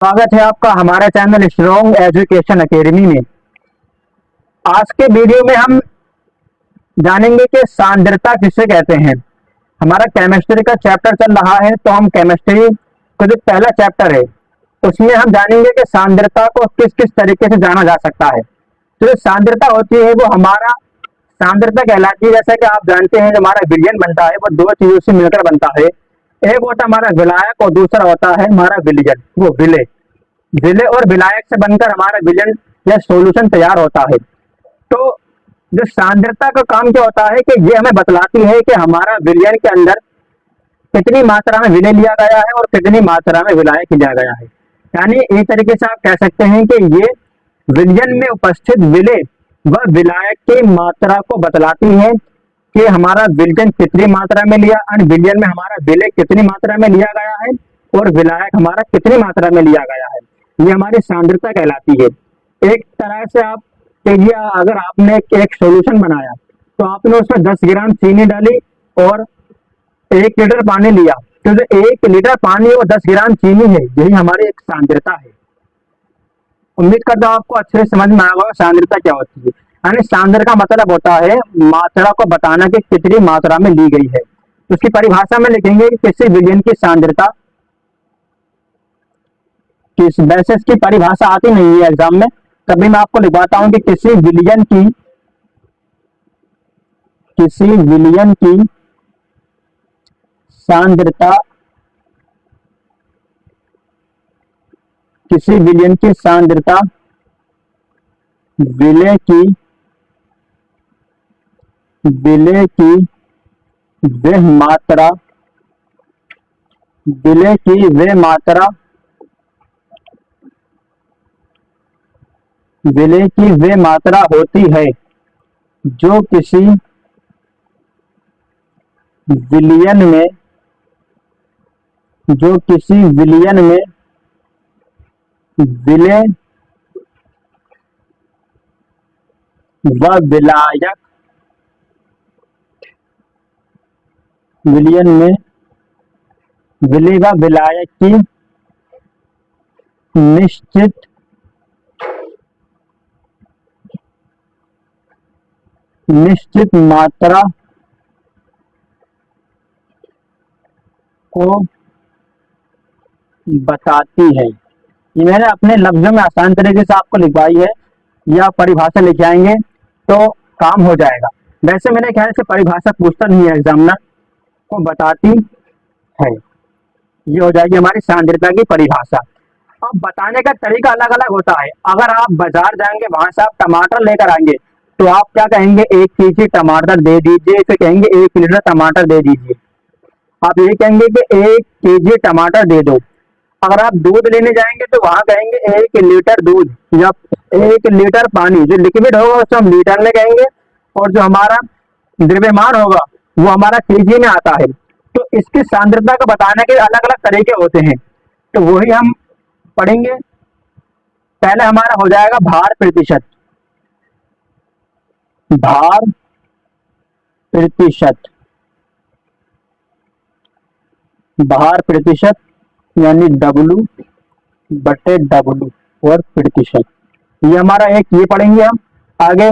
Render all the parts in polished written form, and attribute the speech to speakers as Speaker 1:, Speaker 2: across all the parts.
Speaker 1: स्वागत है आपका हमारे चैनल स्ट्रॉन्ग एजुकेशन एकेडमी में। आज के वीडियो में हम जानेंगे कि सांद्रता किसे कहते हैं। हमारा केमिस्ट्री का चैप्टर चल रहा है, तो हम केमिस्ट्री का जो पहला चैप्टर है उसमें हम जानेंगे कि सांद्रता को किस किस तरीके से जाना जा सकता है। तो जो सांद्रता होती है वो हमारा सांद्रता कहलाती है। जैसा कि आप जानते हैं, जो हमारा विलयन बनता है वो दो चीजों से मिलकर बनता है। एक होता है हमारा विलायक और दूसरा होता है हमारा विलयन, वो विलय। विलय और विलायक से बनकर हमारा विलयन या सॉल्यूशन तैयार होता है। तो जो सांद्रता का काम क्या होता है कि ये हमें बतलाती है कि हमारा विलयन के अंदर कितनी मात्रा में विलय लिया गया है और कितनी मात्रा में विलायक लिया गया है। यानी एक तरीके से आप कह सकते हैं कि ये विलयन में उपस्थित विलय व विलायक की मात्रा को बतलाती है कि हमारा विलयन कितनी मात्रा में लिया और विलयन में हमारा विलय कितनी मात्रा में लिया गया है और विलायक हमारा कितनी मात्रा में लिया गया है। ये हमारी सांद्रता कहलाती है। एक तरह से आप कहिए, अगर आपने एक सॉल्यूशन बनाया तो आपने उसमें 10 ग्राम चीनी डाली और 1 लीटर पानी लिया, तो जो 1 लीटर पानी और 10 ग्राम चीनी है, यही हमारी एक सांद्रता है। उम्मीद करता हूँ आपको अच्छे से समझ में आया होगा सांद्रता क्या होती है। यानी सांद्र का मतलब होता है मात्रा को बताना कि कितनी मात्रा में ली गई है। उसकी परिभाषा में लिखेंगे कि किसी विलयन की सांद्रता, वैसे इसकी परिभाषा आती नहीं है एग्जाम में, तभी मैं आपको लिखवाता हूं कि किसी विलयन की सांद्रता, किसी विलयन की सांद्रता विलय की वह मात्रा, विलय की वह मात्रा, विलय की वे मात्रा होती है जो किसी विलयन में, विलय व विलायक, विलयन में विलय व विलायक की निश्चित मात्रा को बताती है। ये मैंने अपने लफ्जों में आसान तरीके से आपको लिखवाई है, या परिभाषा लिख आएंगे तो काम हो जाएगा। वैसे मेरे ख्याल से परिभाषा पूछता नहीं है एग्जामिनर, को बताती है। ये हो जाएगी हमारी सांद्रता की परिभाषा। अब बताने का तरीका अलग अलग होता है। अगर आप बाजार जाएंगे, वहां से आप टमाटर लेकर आएंगे, तो आप क्या कहेंगे, 1 केजी टमाटर दे दीजिए, फिर कहेंगे 1 लीटर टमाटर दे दीजिए। आप ये कहेंगे कि 1 केजी टमाटर दे दो। अगर आप दूध लेने जाएंगे तो वहां कहेंगे 1 लीटर दूध या 1 लीटर पानी। जो लिक्विड होगा उसको हम लीटर में कहेंगे और जो हमारा द्रव्यमान होगा वो हमारा केजी में आता है। तो इसकी सांद्रता को बताने के अलग अलग तरीके होते हैं, तो वही हम पढ़ेंगे। पहले हमारा हो जाएगा भार प्रतिशत। भार प्रतिशत, भार प्रतिशत यानी W/W और प्रतिशत, ये हमारा एक, ये पढ़ेंगे हम आगे।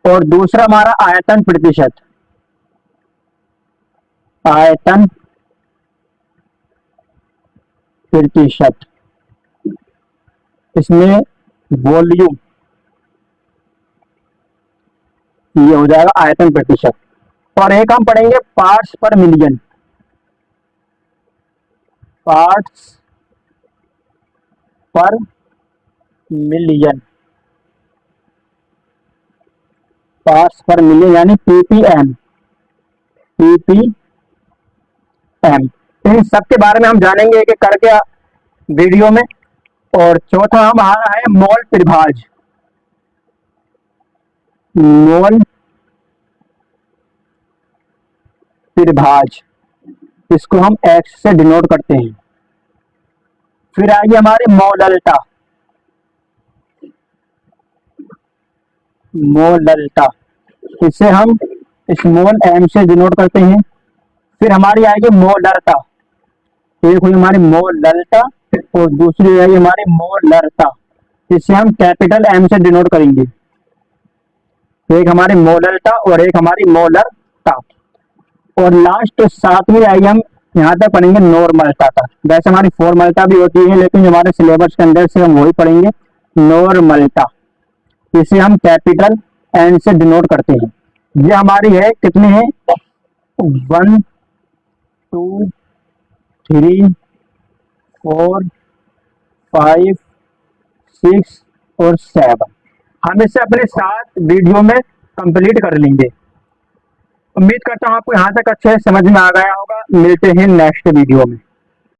Speaker 1: और दूसरा हमारा आयतन प्रतिशत, आयतन प्रतिशत, इसमें वॉल्यूम, ये हो जाएगा आयतन प्रतिशत। और एक हम पढ़ेंगे पार्ट्स पर मिलियन, पार्ट्स पर मिलियन, पार्ट्स पर मिलियन यानी ppm, ppm। इन सब के बारे में हम जानेंगे एक एक करके वीडियो में। और चौथा हमारा है मोल त्रिभाज, मोल त्रिभाज, इसको हम x से डिनोट करते हैं। फिर आइए हमारे मोलल्टा, मोलल्टा, इसे हम स्मॉल m से डिनोट करते हैं। फिर हमारी आएगी मोलरता, एक हुई हमारी मोलरता और दूसरी है हमारी मोलरता, जिसे हम कैपिटल एम से डिनोट करेंगे। एक हमारी मोलरता और एक हमारी मोलरता। और लास्ट सातवीं आई हम यहाँ तक पढ़ेंगे नॉर्मलता का। वैसे हमारी फॉर्मलता भी होती है, लेकिन जो हमारे सिलेबस के अंदर से हम वही पढ़ेंगे, नॉर्मलता। इसे हम कैपिटल एन से डिनोट करते हैं। ये हमारी है, कितनी है, 1 2 3 4 5 6 और 7। हम इसे अपने 7 वीडियो में कंप्लीट कर लेंगे। उम्मीद करता हूँ आपको यहाँ तक अच्छे से समझ में आ गया होगा। मिलते हैं नेक्स्ट वीडियो में।